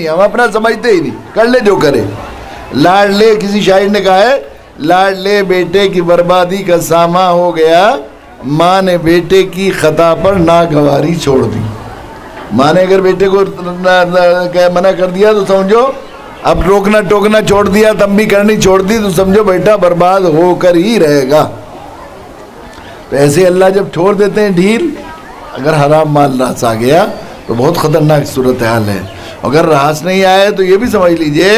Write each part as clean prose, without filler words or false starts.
نہیں, ہم اپنا سمجھتے ہی نہیں, کر لے جو کرے. لاڈلے, کسی شاعر نے کہا ہے لاڈلے بیٹے کی بربادی کا ساماں ہو گیا, ماں نے بیٹے کی خطا پر ناگواری چھوڑ دی. ماں نے اگر بیٹے کو منع کر دیا تو سمجھو, اب روکنا ٹوکنا چھوڑ دیا, تنبیہ کرنی چھوڑ دی, تو سمجھو بیٹا برباد ہو کر ہی رہے گا. تو ایسے اللہ جب چھوڑ دیتے ہیں ڈھیل, اگر حرام مال راس آ گیا تو بہت خطرناک صورتحال ہے. اگر راس نہیں آئے تو یہ بھی سمجھ لیجئے,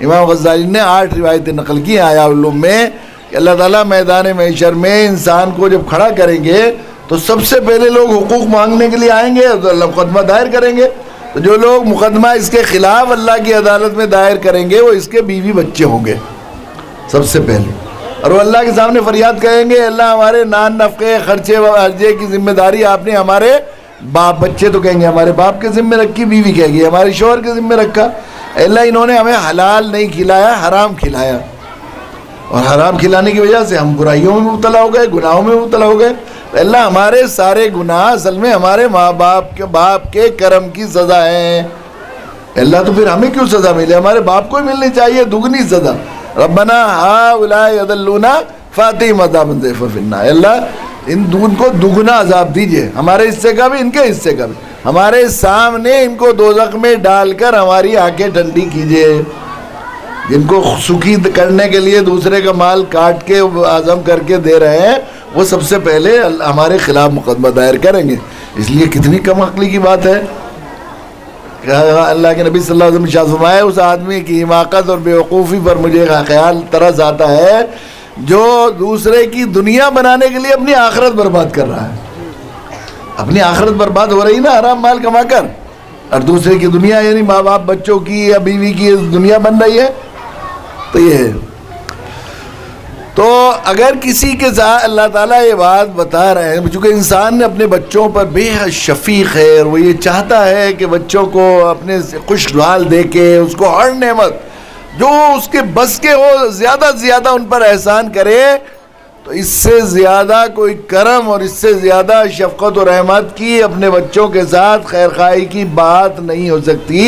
امام غزالی نے 8 روایتیں نقل کی آیا علوم میں کہ اللہ تعالیٰ میدان محشر میں انسان کو جب کھڑا کریں گے تو سب سے پہلے لوگ حقوق مانگنے کے لیے آئیں گے تو اللہ مقدمہ دائر کریں گے. تو جو لوگ مقدمہ اس کے خلاف اللہ کی عدالت میں دائر کریں گے وہ اس کے بیوی بچے ہوں گے سب سے پہلے, اور وہ اللہ کے سامنے فریاد کہیں گے اللہ ہمارے نان نفقے خرچے ورجے کی ذمہ داری آپ نے ہمارے باپ, بچے تو کہیں گے ہمارے باپ کے ذمہ رکھی, بیوی کہے گی ہمارے شوہر کے ذمہ رکھا. اللہ انہوں نے ہمیں حلال نہیں کھلایا, حرام کھلایا, اور حرام کھلانے کی وجہ سے ہم برائیوں میں مبتلا ہو گئے, گناہوں میں مبتلا ہو گئے. اللہ ہمارے سارے گناہ اصل میں ہمارے ماں باپ کے کرم کی سزا ہیں. اللہ تو پھر ہمیں کیوں سزا ملے, ہمارے باپ کو ہی ملنی چاہیے دگنی سزا. ربنا ہؤلاء یضلونا فآتہم عذابا ضعفا فی النار, اللہ ان کو دگنا عذاب دیجئے, ہمارے حصے کا بھی ان کے حصے کا بھی, ہمارے سامنے ان کو دوزخ میں ڈال کر ہماری آنکھیں ٹھنڈی کیجئے. جن کو سخی کرنے کے لیے دوسرے کا مال کاٹ کے عزم کر کے دے رہے ہیں وہ سب سے پہلے ہمارے خلاف مقدمہ دائر کریں گے. اس لیے کتنی کم عقلی کی بات ہے کہ اللہ کے نبی صلی اللہ علیہ وسلم نے ارشاد فرمایا اس آدمی کی حماقت اور بیوقوفی پر مجھے خیال طرز آتا ہے جو دوسرے کی دنیا بنانے کے لیے اپنی آخرت برباد کر رہا ہے. اپنی آخرت برباد ہو رہی نا حرام مال کما کر, اور دوسرے کی دنیا یعنی ماں باپ بچوں کی یا بیوی کی دنیا بن رہی ہے. تو یہ ہے. تو اگر کسی کے ساتھ اللہ تعالیٰ یہ بات بتا رہے ہیں, چونکہ انسان اپنے بچوں پر بے حد شفیق ہے اور وہ یہ چاہتا ہے کہ بچوں کو اپنے خوشحال دے کے اس کو ہر نعمت جو اس کے بس کے ہو زیادہ سے زیادہ ان پر احسان کرے, تو اس سے زیادہ کوئی کرم اور اس سے زیادہ شفقت و رحمت کی اپنے بچوں کے ساتھ خیرخواہی کی بات نہیں ہو سکتی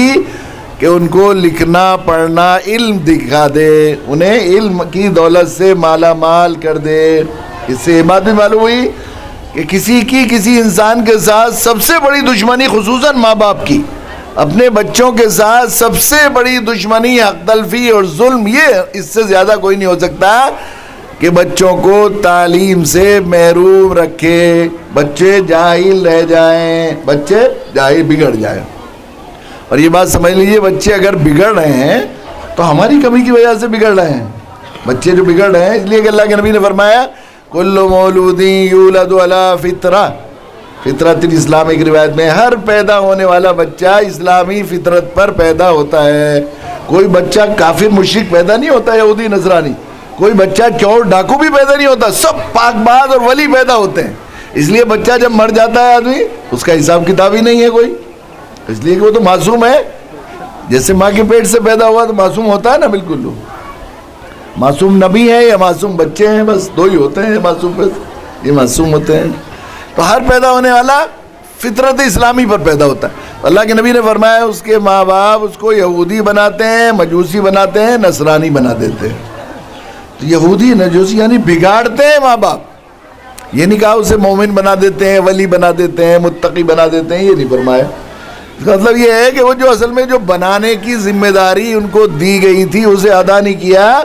کہ ان کو لکھنا پڑھنا علم دکھا دے, انہیں علم کی دولت سے مالا مال کر دے. اس سے یہ بات بھی معلوم ہوئی کہ کسی انسان کے ساتھ سب سے بڑی دشمنی خصوصاً ماں باپ کی, اپنے بچوں کے ساتھ سب سے بڑی دشمنی حق تلفی اور ظلم, یہ اس سے زیادہ کوئی نہیں ہو سکتا کہ بچوں کو تعلیم سے محروم رکھے, بچے جاہل رہ جائیں, بچے جاہل بگڑ جائیں. اور یہ بات سمجھ لیجئے بچے اگر بگڑ رہے ہیں تو ہماری کمی کی وجہ سے بگڑ رہے ہیں. بچے جو بگڑ رہے ہیں اس لیے کہ اللہ کے نبی نے فرمایا کل مولود یولد علی فطرہ, فطرت الاسلام ایک روایت میں ہر پیدا ہونے والا بچہ اسلامی فطرت پر پیدا ہوتا ہے. کوئی بچہ کافر مشرک پیدا نہیں ہوتا, یہودی نصرانی, کوئی بچہ چور ڈاکو بھی پیدا نہیں ہوتا, سب پاک باز اور ولی پیدا ہوتے ہیں. اس لیے بچہ جب مر جاتا ہے آدمی اس کا حساب کتاب ہی نہیں ہے کوئی, اس لیے کہ وہ تو معصوم ہے. جیسے ماں کے پیٹ سے پیدا ہوا تو معصوم ہوتا ہے نا, بالکل معصوم نبی ہے یا معصوم بچے ہیں, بس دو ہی ہوتے ہیں معصوم, بس یہ معصوم ہوتے ہیں. تو ہر پیدا ہونے والا فطرت اسلامی پر پیدا ہوتا ہے. اللہ کے نبی نے فرمایا اس کے ماں باپ اس کو یہودی بناتے ہیں, مجوسی بناتے ہیں, نصرانی بنا دیتے ہیں. تو یہودی مجوسی یعنی بگاڑتے ہیں ماں باپ, یہ نہیں کہا اسے مومن بنا دیتے ہیں, ولی بنا دیتے ہیں, متقی بنا دیتے ہیں, یہ نہیں فرمایا. اس کا مطلب یہ ہے کہ وہ جو اصل میں جو بنانے کی ذمہ داری ان کو دی گئی تھی اسے ادا نہیں کیا,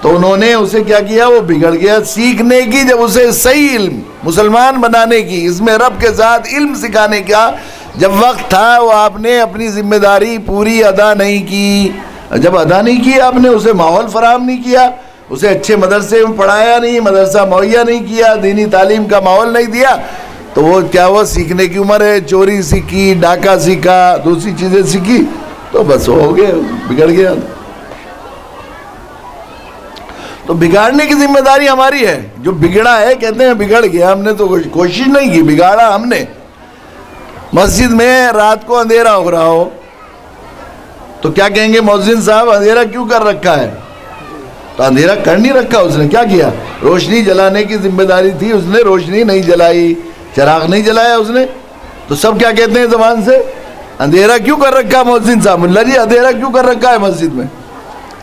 تو انہوں نے اسے کیا کیا, وہ بگڑ گیا. سیکھنے کی جب اسے صحیح علم مسلمان بنانے کی, اس میں رب کے ساتھ علم سکھانے کا جب وقت تھا, وہ آپ نے اپنی ذمہ داری پوری ادا نہیں کی. جب ادا نہیں کی آپ نے, اسے ماحول فراہم نہیں کیا, اسے اچھے مدرسے میں پڑھایا نہیں, مدرسہ مہیا نہیں کیا, دینی تعلیم کا ماحول نہیں دیا, تو وہ کیا وہ سیکھنے کی عمر ہے, چوری سیکھی, ڈاکہ سیکھا, دوسری چیزیں سیکھی, تو بس ہو گیا, بگڑ گیا. تو بگاڑنے کی ذمہ داری ہماری ہے. جو بگڑا ہے کہتے ہیں بگڑ گیا, ہم نے تو کوشش نہیں کی, بگاڑا ہم نے. مسجد میں رات کو اندھیرا ہو رہا ہو تو کیا کہیں گے, مؤذن صاحب اندھیرا کیوں کر رکھا ہے؟ تو اندھیرا کر نہیں رکھا, اس نے کیا کیا, روشنی جلانے کی ذمہ داری تھی, اس نے روشنی نہیں جلائی, چراغ نہیں جلایا اس نے. تو سب کیا کہتے ہیں زبان سے, اندھیرا کیوں کر رکھا ہے محسن صاحب؟ ملا جی اندھیرا کیوں کر رکھا ہے مسجد میں؟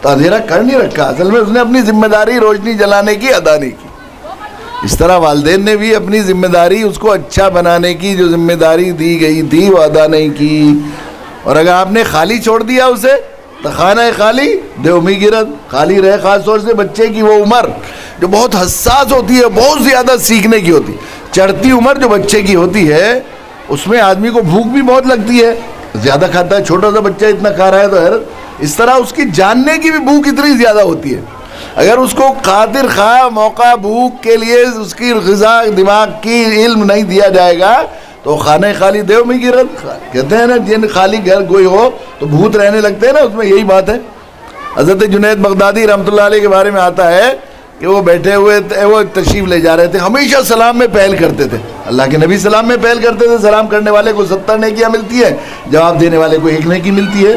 تو اندھیرا کر نہیں رکھا، اصل میں اس نے اپنی ذمہ داری روشنی جلانے کی ادا نہیں کی۔ اس طرح والدین نے بھی اپنی ذمہ داری اس کو اچھا بنانے کی جو ذمہ داری دی گئی تھی وہ ادا نہیں کی، اور اگر آپ نے خالی چھوڑ دیا اسے تو خانہ خالی دیو میں گرد، خالی رہے۔ خاص طور سے بچے کی وہ عمر جو بہت حساس ہوتی ہے، بہت زیادہ سیکھنے کی ہوتی ہے، چڑھتی عمر جو بچے کی ہوتی ہے اس میں آدمی کو بھوک بھی بہت لگتی ہے، زیادہ کھاتا ہے، چھوٹا سا بچہ اتنا کھا رہا ہے تو حیرت۔ اس طرح اس کی جاننے کی بھی بھوک اتنی زیادہ ہوتی ہے، اگر اس کو خاطر خواہ موقع بھوک کے لیے اس کی غذا دماغ کی علم نہیں دیا جائے گا تو خانہ خالی دیو میں گرد، کہتے ہیں نا جن خالی گھر کوئی ہو تو بھوت رہنے لگتے ہیں نا، اس میں یہی بات ہے۔ حضرت جنید بغدادی رحمۃ اللہ علیہ کے بارے میں آتا ہے کہ وہ بیٹھے ہوئے وہ تشریف لے جا رہے تھے، ہمیشہ سلام میں پہل کرتے تھے، اللہ کے نبی سلام میں پہل کرتے تھے۔ سلام کرنے والے کو 70 نیکیاں ملتی ہے، جواب دینے والے کو 1 نیکی ملتی ہے۔